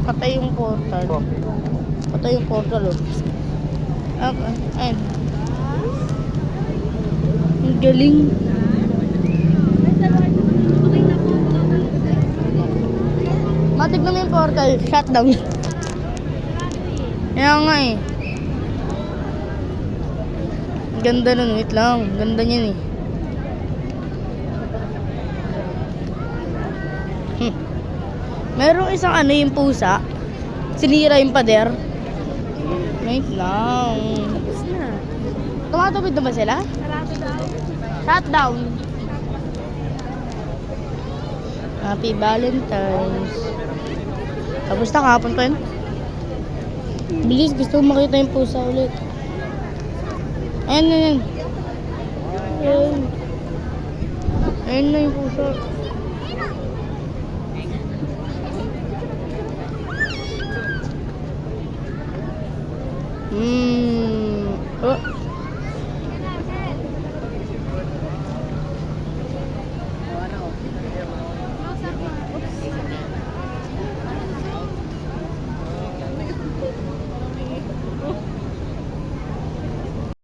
Patay yung portal. Patay yung portal, oh. Okay, ayun. Ang galing. Matig naman yung portal. Shutdown. Kaya nga eh. Ganda nun. Wait lang. Ganda niyan eh. Merong isang ano yung pusa. Sinira yung pader. Wait lang. Tumatawid na ba sila? Shutdown. Happy Valentine's. Tapos na kahapon pa yun. Bilis, gusto ko makita yung pusa ulit. Ayan, ayan. Ayan. Ayan na yung pusa. Oh.